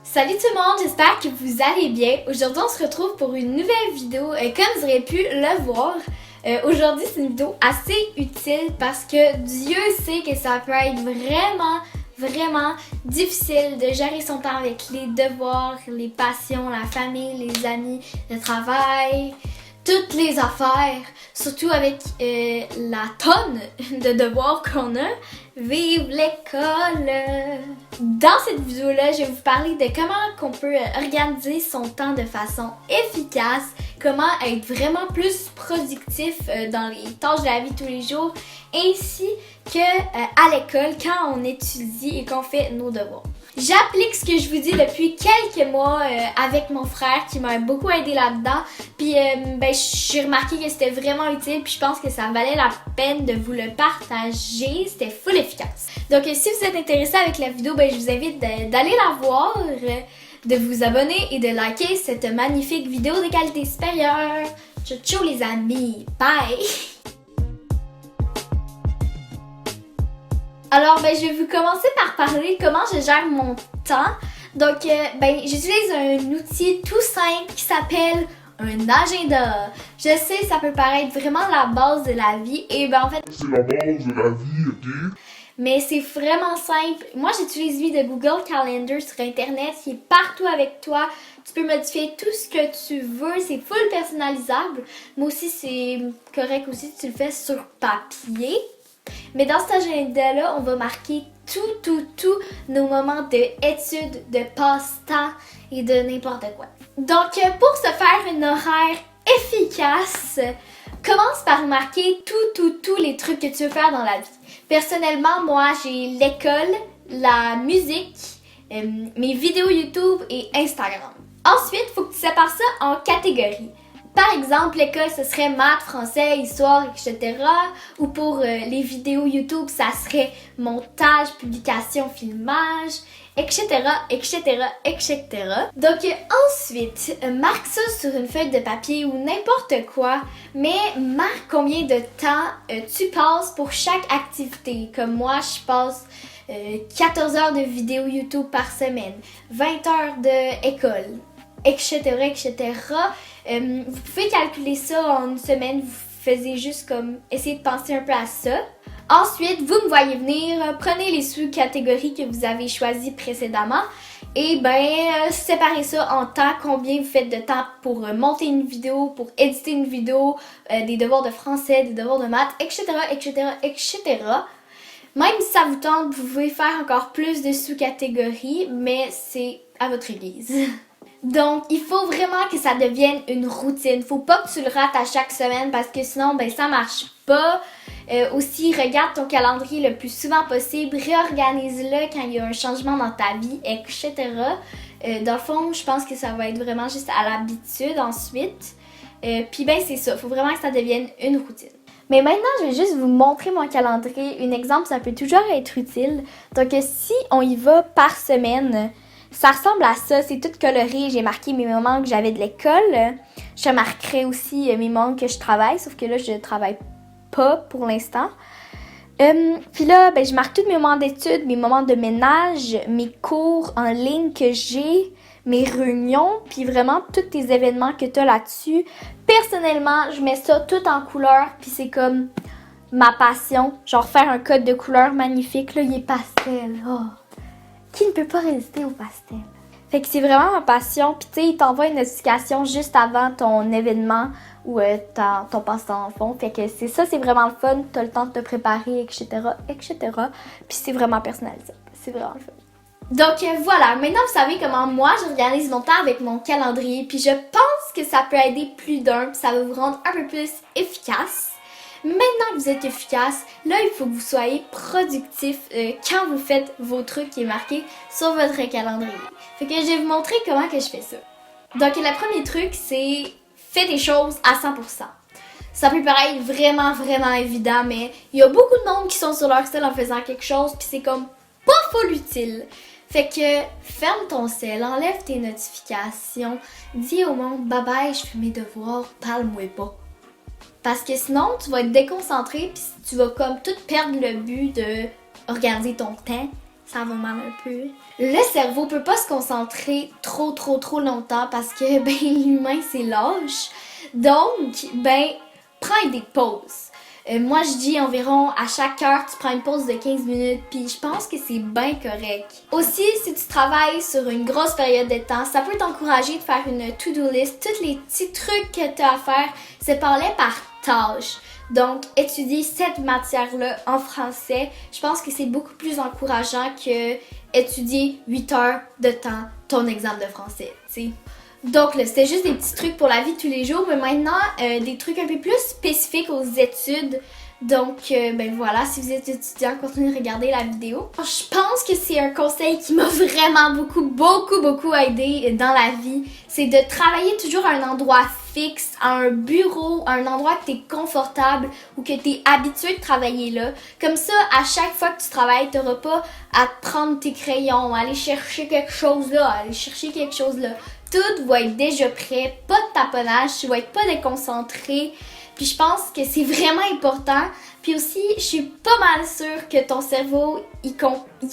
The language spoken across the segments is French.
Salut tout le monde, j'espère que vous allez bien. Aujourd'hui, on se retrouve pour une nouvelle vidéo. Comme vous aurez pu le voir, aujourd'hui, c'est une vidéo assez utile parce que Dieu sait que ça peut être vraiment difficile de gérer son temps avec les devoirs, les passions, la famille, les amis, le travail, toutes les affaires, surtout avec la tonne de devoirs qu'on a. Vive l'école! Dans cette vidéo-là, je vais vous parler de comment on peut organiser son temps de façon efficace, comment être vraiment plus productif dans les tâches de la vie de tous les jours, ainsi que à l'école quand on étudie et qu'on fait nos devoirs. J'applique ce que je vous dis depuis quelques mois avec mon frère qui m'a beaucoup aidé là-dedans. Puis j'ai remarqué que c'était vraiment utile puis je pense que ça valait la peine de vous le partager. C'était full efficace. Donc si vous êtes intéressé avec la vidéo, je vous invite d'aller la voir, de vous abonner et de liker cette magnifique vidéo de qualité supérieure. Ciao ciao les amis, bye! Alors, je vais vous commencer par parler comment je gère mon temps. Donc, j'utilise un outil tout simple qui s'appelle un agenda. Je sais, ça peut paraître vraiment la base de la vie. Et en fait, c'est la base de la vie, ok? Mais c'est vraiment simple. Moi, j'utilise lui de Google Calendar sur Internet. Il est partout avec toi. Tu peux modifier tout ce que tu veux. C'est full personnalisable. Moi aussi, c'est correct aussi si tu le fais sur papier. Mais dans cet agenda-là, on va marquer tous nos moments d'études, de passe-temps et de n'importe quoi. Donc, pour se faire une horaire efficace, commence par marquer tous les trucs que tu veux faire dans la vie. Personnellement, moi, j'ai l'école, la musique, mes vidéos YouTube et Instagram. Ensuite, il faut que tu sépares ça en catégories. Par exemple, l'école, ce serait maths, français, histoire, etc. Ou pour les vidéos YouTube, ça serait montage, publication, filmage, etc. Donc ensuite, marque ça sur une feuille de papier ou n'importe quoi, mais marque combien de temps tu passes pour chaque activité. Comme moi, je passe 14 heures de vidéos YouTube par semaine, 20 heures d'école, etc. Vous pouvez calculer ça en une semaine, vous faisiez juste comme essayer de penser un peu à ça. Ensuite, vous me voyez venir, prenez les sous-catégories que vous avez choisies précédemment et séparez ça en temps, combien vous faites de temps pour monter une vidéo, pour éditer une vidéo, des devoirs de français, des devoirs de maths, etc. Même si ça vous tente, vous pouvez faire encore plus de sous-catégories, mais c'est à votre guise. Donc, il faut vraiment que ça devienne une routine. Faut pas que tu le rates à chaque semaine parce que sinon, ça marche pas. Aussi, regarde ton calendrier le plus souvent possible. Réorganise-le quand il y a un changement dans ta vie, etc. Dans le fond, je pense que ça va être vraiment juste à l'habitude ensuite. Puis c'est ça. Faut vraiment que ça devienne une routine. Mais maintenant, je vais juste vous montrer mon calendrier. Un exemple, ça peut toujours être utile. Donc, si on y va par semaine, ça ressemble à ça, c'est tout coloré. J'ai marqué mes moments que j'avais de l'école. Je marquerai aussi mes moments que je travaille, sauf que là, je travaille pas pour l'instant. Puis là, je marque tous mes moments d'études, mes moments de ménage, mes cours en ligne que j'ai, mes réunions, puis vraiment tous tes événements que tu as là-dessus. Personnellement, je mets ça tout en couleur, puis c'est comme ma passion. Genre faire un code de couleur magnifique, là, il est pastel. Oh. Qui ne peut pas résister au pastel? Fait que c'est vraiment ma passion. Puis tu sais, il t'envoie une notification juste avant ton événement ou ton passe-temps en fond. Fait que c'est vraiment le fun. Tu as le temps de te préparer, etc. Puis c'est vraiment personnalisable. C'est vraiment le fun. Donc voilà, maintenant vous savez comment moi j'organise mon temps avec mon calendrier. Puis je pense que ça peut aider plus d'un. Puis ça va vous rendre un peu plus efficace. Maintenant que vous êtes efficace, là, il faut que vous soyez productif quand vous faites vos trucs qui est marqué sur votre calendrier. Fait que je vais vous montrer comment que je fais ça. Donc, le premier truc, c'est faites des choses à 100%. Ça peut paraître vraiment évident, mais il y a beaucoup de monde qui sont sur leur sel en faisant quelque chose, puis c'est comme pas full utile. Fait que ferme ton sel, enlève tes notifications, dis au monde bye bye, je fais mes devoirs, parle-moi pas. Parce que sinon, tu vas être déconcentré puis tu vas comme tout perdre le but de organiser ton temps. Ça va mal un peu. Le cerveau peut pas se concentrer trop longtemps parce que ben l'humain c'est lâche. Donc ben prends des pauses. Moi je dis environ à chaque heure tu prends une pause de 15 minutes puis je pense que c'est bien correct. Aussi si tu travailles sur une grosse période de temps, ça peut t'encourager de faire une to-do list, tous les petits trucs que tu as à faire, séparez par tâches. Donc, étudier cette matière-là en français, je pense que c'est beaucoup plus encourageant que étudier 8 heures de temps ton examen de français, tu sais. Donc là, c'était juste des petits trucs pour la vie de tous les jours, mais maintenant, des trucs un peu plus spécifiques aux études. Donc, ben voilà, si vous êtes étudiant, continuez de regarder la vidéo. Je pense que c'est un conseil qui m'a vraiment beaucoup aidé dans la vie. C'est de travailler toujours à un endroit fixe, à un bureau, à un endroit que tu es confortable ou que tu es habitué de travailler là. Comme ça, à chaque fois que tu travailles, tu n'auras pas à prendre tes crayons, à aller chercher quelque chose là, Tout va être déjà prêt, pas de taponnage, tu vas être pas déconcentré. Puis je pense que c'est vraiment important. Puis aussi, je suis pas mal sûre que ton cerveau, il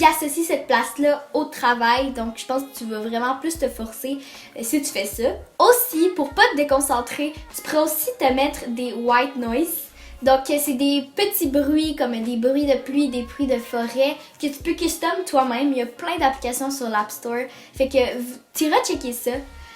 associe cette place-là au travail. Donc je pense que tu vas vraiment plus te forcer si tu fais ça. Aussi, pour pas te déconcentrer, tu pourrais aussi te mettre des white noise. Donc c'est des petits bruits comme des bruits de pluie, des bruits de forêt que tu peux custom toi-même. Il y a plein d'applications sur l'App Store. Fait que tu iras checker ça.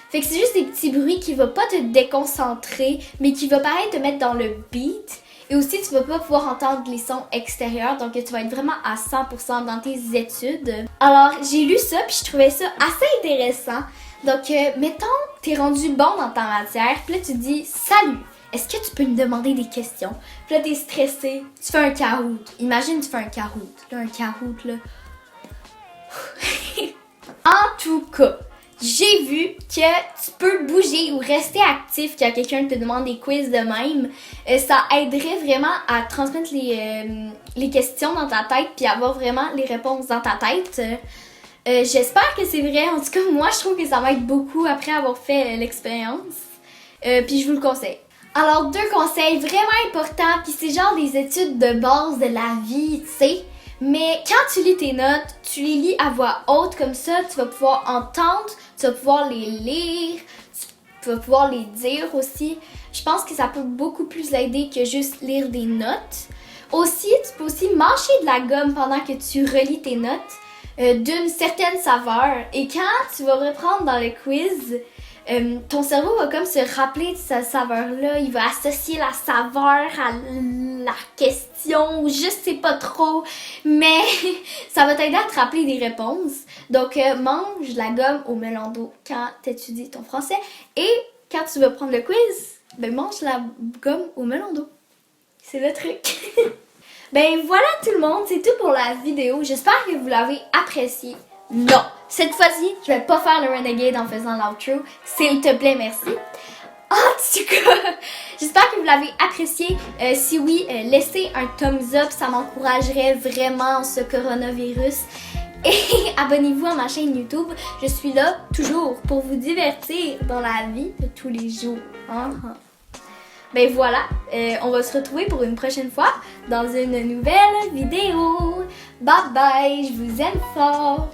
Fait que c'est juste des petits bruits qui vont pas te déconcentrer, mais qui vont pareil te mettre dans le beat. Et aussi, tu vas pas pouvoir entendre les sons extérieurs, donc tu vas être vraiment à 100% dans tes études. Alors, j'ai lu ça, puis je trouvais ça assez intéressant. Donc, mettons, t'es rendu bon dans ta matière, puis là, tu dis « Salut, est-ce que tu peux me demander des questions? » Puis là, t'es stressé, tu fais un Kahoot. Imagine, tu fais un Kahoot. Là, un Kahoot, là. En tout cas, j'ai vu que tu peux bouger ou rester actif quand quelqu'un te demande des quiz de même. Ça aiderait vraiment à transmettre les questions dans ta tête puis avoir vraiment les réponses dans ta tête. J'espère que c'est vrai. En tout cas, moi, je trouve que ça m'aide beaucoup après avoir fait l'expérience. Puis je vous le conseille. Alors, 2 conseils vraiment importants. Puis c'est genre des études de base de la vie, tu sais. Mais quand tu lis tes notes, tu les lis à voix haute, comme ça, tu vas pouvoir entendre, tu vas pouvoir les lire, tu vas pouvoir les dire aussi. Je pense que ça peut beaucoup plus l'aider que juste lire des notes. Aussi, tu peux aussi mâcher de la gomme pendant que tu relis tes notes d'une certaine saveur. Et quand tu vas reprendre dans le quiz, ton cerveau va comme se rappeler de cette saveur-là. Il va associer la saveur à la question, ou je sais pas trop, mais ça va t'aider à te rappeler des réponses. Donc, mange la gomme au melon d'eau quand tu étudies ton français. Et quand tu vas prendre le quiz, ben mange la gomme au melon d'eau. C'est le truc. Ben voilà tout le monde, c'est tout pour la vidéo. J'espère que vous l'avez apprécié. Non, cette fois-ci, je vais pas faire le renegade en faisant l'outro. S'il te plaît, merci. En tout cas, j'espère que vous l'avez apprécié. Si oui, laissez un thumbs up, ça m'encouragerait vraiment en ce coronavirus. Et abonnez-vous à ma chaîne YouTube. Je suis là toujours pour vous divertir dans la vie de tous les jours. Ben voilà, on va se retrouver pour une prochaine fois dans une nouvelle vidéo. Bye bye, je vous aime fort.